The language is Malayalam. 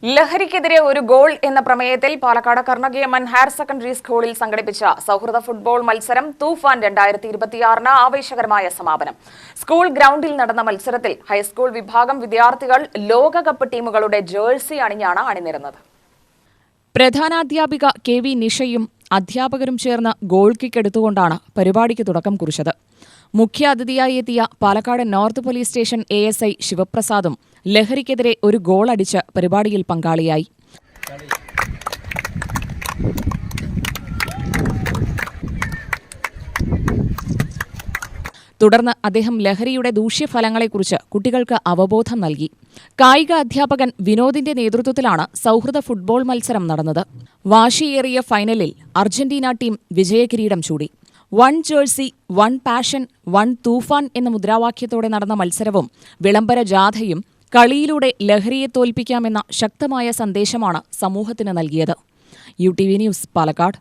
ലഹരിക്കെതിരെ ഒരു ഗോൾ എന്ന പ്രമേയത്തിൽ പാലക്കാട് കർണകീയമൻ ഹയർ സെക്കൻഡറി സ്കൂളിൽ സംഘടിപ്പിച്ച സൗഹൃദ ഫുട്ബോൾ മത്സരം തൂഫാൻ 2026 ആവേശകരമായ സമാപനം. സ്കൂൾ ഗ്രൗണ്ടിൽ നടന്ന മത്സരത്തിൽ ഹൈസ്കൂൾ വിഭാഗം വിദ്യാർത്ഥികൾ ലോകകപ്പ് ടീമുകളുടെ ജേഴ്സി അണിഞ്ഞാണ് അണിനിരന്നത്. പ്രധാനാധ്യാപിക കെ.വി. നിഷയും അധ്യാപകരും ചേർന്ന് ഗോൾ കിക്ക് എടുത്തുകൊണ്ടാണ് പരിപാടിക്ക് തുടക്കം കുറിച്ചത്. മുഖ്യാതിഥിയായി എത്തിയ Palakkad north police station ASI ശിവപ്രസാദും ലഹരിക്കെതിരെ ഒരു ഗോൾ അടിച്ച് പരിപാടിയിൽ പങ്കാളിയായി. തുടർന്ന് അദ്ദേഹം ലഹരിയുടെ ദൂഷ്യഫലങ്ങളെക്കുറിച്ച് കുട്ടികൾക്ക് അവബോധം നൽകി. കായിക അധ്യാപകൻ വിനോദിന്റെ നേതൃത്വത്തിലാണ് സൗഹൃദ ഫുട്ബോൾ മത്സരം നടന്നത്. വാശിയേറിയ ഫൈനലിൽ അർജന്റീന ടീം വിജയകിരീടം ചൂടി. 1 ജേഴ്സി 1 പാഷൻ 1 തൂഫാൻ എന്ന മുദ്രാവാക്യത്തോടെ നടന്ന മത്സരവും വിളംബര ജാഥയും കളിയിലൂടെ ലഹരിയെ തോൽപ്പിക്കാമെന്ന ശക്തമായ സന്ദേശമാണ് സമൂഹത്തിന് നൽകിയത്. UTV news, Palakkad.